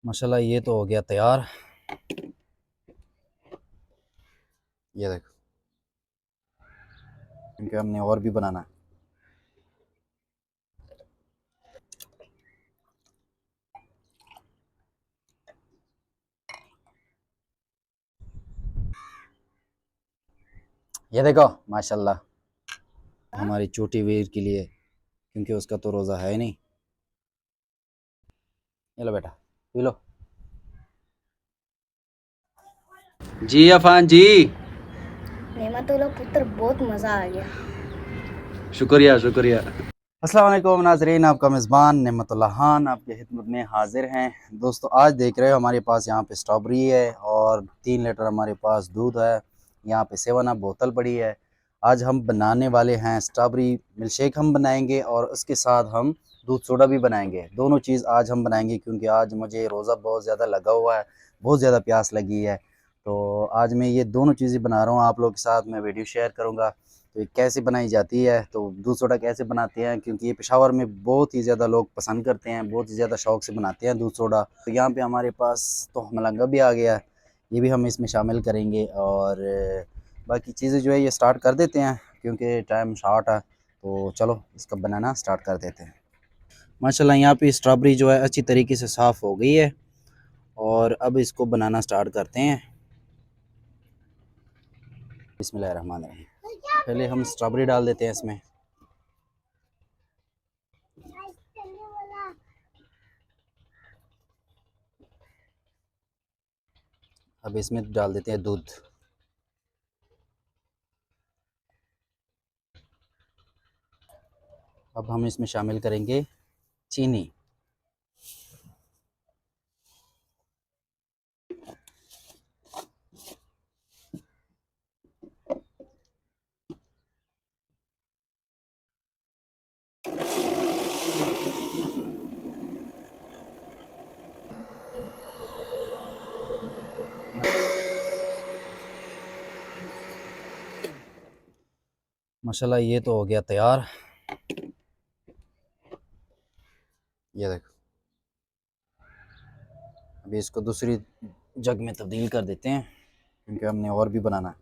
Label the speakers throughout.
Speaker 1: माशाल्लाह ये तो हो गया तैयार। ये देखो, क्योंकि हमने और भी बनाना है। ये देखो माशाल्लाह हमारी छोटी वीर के लिए, क्योंकि उसका तो रोज़ा है ही नहीं। ये लो बेटा, पी लो। जी अफान जी।
Speaker 2: नेमतुल्लाह पुत्र बहुत मज़ा आ गया।
Speaker 1: शुक्रिया शुक्रिया। अस्सलाम वालेकुम नाज़रीन, आपका मेज़बान नेमतुल्लाह खान आपकी खिदमत में हाजिर हैं। दोस्तों आज देख रहे हो हमारे पास यहाँ पे स्ट्रॉबेरी है और 3 लीटर हमारे पास दूध है। यहाँ पे 7 अप बोतल पड़ी है। आज हम बनाने वाले हैं स्ट्रॉबेरी मिल्क शेक हम बनाएंगे और उसके साथ हम दूध सोडा भी बनाएंगे। दोनों चीज़ आज हम बनाएंगे क्योंकि आज मुझे रोज़ा बहुत ज़्यादा लगा हुआ है, बहुत ज़्यादा प्यास लगी है। तो आज मैं ये दोनों चीज़ें बना रहा हूँ, आप लोग के साथ मैं वीडियो शेयर करूँगा। तो ये कैसे बनाई जाती है, तो दूध सोडा कैसे बनाते हैं, क्योंकि ये पेशावर में बहुत ही ज़्यादा लोग पसंद करते हैं, बहुत ही ज़्यादा शौक़ से बनाते हैं दूध सोडा। तो यहाँ पे हमारे पास तो मलंगा भी आ गया है, ये भी हम इसमें शामिल करेंगे। और बाकी चीज़ें जो है ये स्टार्ट कर देते हैं क्योंकि टाइम शॉर्ट है। तो चलो इसका बनाना स्टार्ट कर देते हैं। माशाल्लाह यहाँ पे स्ट्रॉबेरी जो है अच्छी तरीके से साफ़ हो गई है और अब इसको बनाना स्टार्ट करते हैं। बिस्मिल्लाहिर्रहमानिर्रहीम। पहले हम स्ट्रॉबेरी डाल देते हैं इसमें। अब इसमें डाल देते हैं दूध। अब हम इसमें शामिल करेंगे चीनी। माशाल्लाह ये तो हो गया तैयार। ये देखो, अभी इसको दूसरी जग में तब्दील कर देते हैं क्योंकि हमने और भी बनाना है।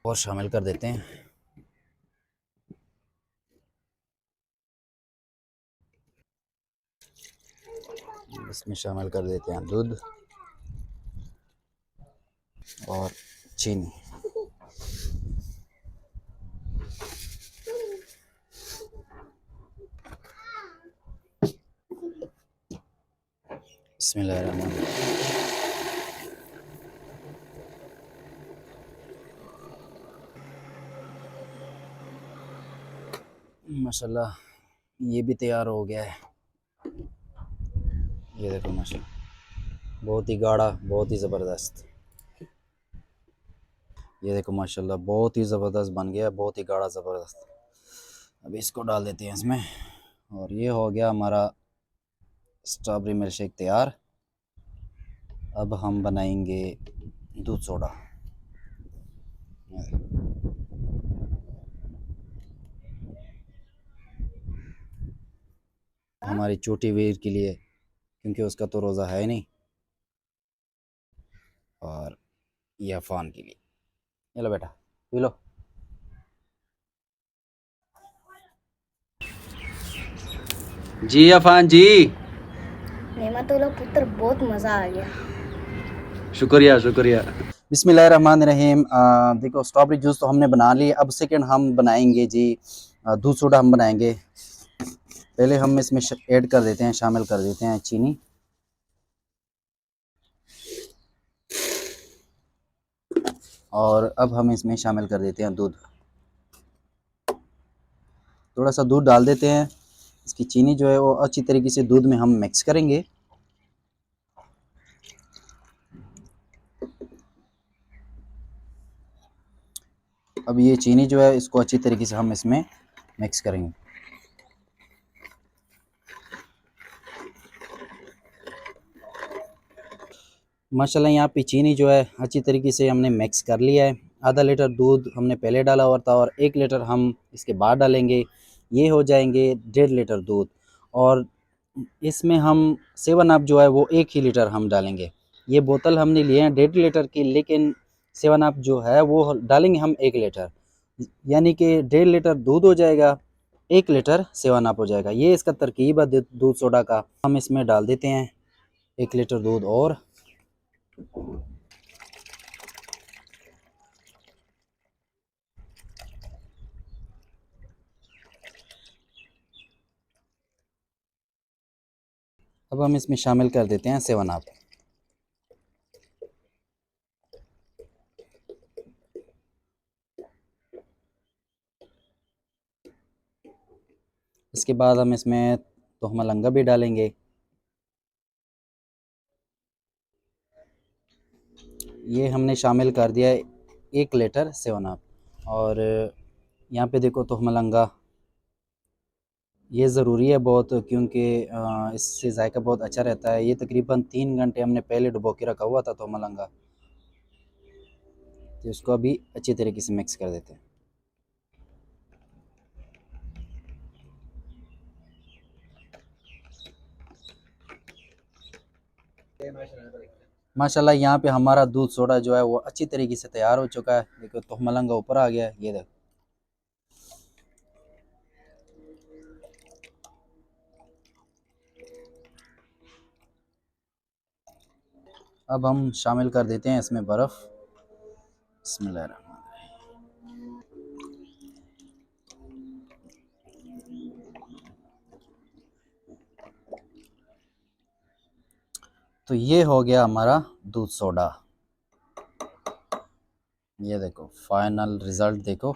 Speaker 1: और शामिल कर देते हैं। इसमें शामिल कर देते हैं दूध और चीनी। बिस्मिल्लाहिर्रहमानिर्रहीम। माशाल्लाह ये भी तैयार हो गया है। ये देखो माशाल्लाह बहुत ही गाढ़ा, बहुत ही ज़बरदस्त। ये देखो माशाल्लाह बहुत ही ज़बरदस्त बन गया, बहुत ही गाढ़ा ज़बरदस्त। अभी इसको डाल देते हैं इसमें और ये हो गया हमारा स्ट्रॉबेरी मिल्क शेक तैयार। अब हम बनाएंगे दूध सोडा। हमारी छोटी वीर के लिए, क्योंकि उसका तो रोज़ा है नहीं। और ये अफान के लिए। ये लो बेटा, पी लो। जी अफान जी।
Speaker 2: नेमतुल्लाह पुत्र बहुत मज़ा आ गया।
Speaker 1: शुक्रिया शुक्रिया। बिस्मिल्लाहिर्रहमानिर्रहीम। देखो स्ट्रॉबेरी जूस तो हमने बना ली, अब सेकंड हम बनाएंगे जी दूध सोडा हम बनाएंगे। पहले हम इसमें ऐड कर देते हैं, शामिल कर देते हैं चीनी। और अब हम इसमें शामिल कर देते हैं दूध। थोड़ा सा दूध डाल देते हैं। इसकी चीनी जो है वो अच्छी तरीके से दूध में हम मिक्स करेंगे। अब ये चीनी जो है इसको अच्छी तरीके से हम इसमें मिक्स करेंगे। माशाल्लाह यहाँ पे चीनी जो है अच्छी तरीके से हमने मिक्स कर लिया है। आधा लीटर दूध हमने पहले डाला हुआ था और 1 लीटर हम इसके बाद डालेंगे। ये हो जाएंगे 1.5 लीटर दूध। और इसमें हम 7 अप जो है वो 1 ही लीटर हम डालेंगे। ये बोतल हमने लिए हैं 1.5 लीटर की, लेकिन 7 अप जो है वो डालेंगे हम 1 लीटर, यानी कि 1.5 लीटर दूध हो जाएगा, 1 लीटर 7 अप हो जाएगा। ये इसका तरकीब है दूध सोडा का। हम इसमें डाल देते हैं 1 लीटर दूध और अब हम इसमें शामिल कर देते हैं 7 अप। इसके बाद हम इसमें तोहमलंगा भी डालेंगे। ये हमने शामिल कर दिया है 1 लीटर 7 अप। और यहाँ पे देखो तोहमलंगा, ये ज़रूरी है बहुत, क्योंकि इससे जायका बहुत अच्छा रहता है। ये तकरीबन 3 घंटे हमने पहले डुबो के रखा हुआ था तोहमलंगा, तो इसको अभी अच्छी तरीके से मिक्स कर देते हैं। माशाल्लाह यहाँ पे हमारा दूध सोडा जो है वो अच्छी तरीके से तैयार हो चुका है। देखो तोहमलंगा ऊपर आ गया है, ये देखो। अब हम शामिल कर देते हैं इसमें बर्फ़। बिस्मिल्लाह। तो ये हो गया हमारा दूध सोडा। ये देखो फाइनल रिज़ल्ट देखो।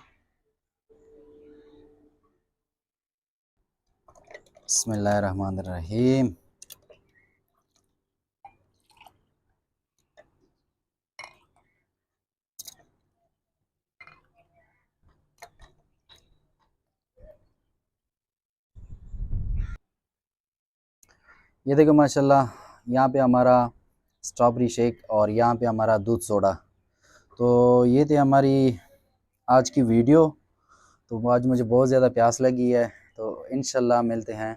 Speaker 1: बिस्मिल्लाहिर्रहमानिर्रहीम। ये देखो माशाल्लाह, यहाँ पे हमारा स्ट्रॉबेरी शेक और यहाँ पे हमारा दूध सोडा। तो ये थी हमारी आज की वीडियो। तो आज मुझे बहुत ज़्यादा प्यास लगी है, तो इंशाल्लाह मिलते हैं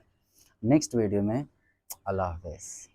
Speaker 1: नेक्स्ट वीडियो में। अल्लाह हाफ़िज़।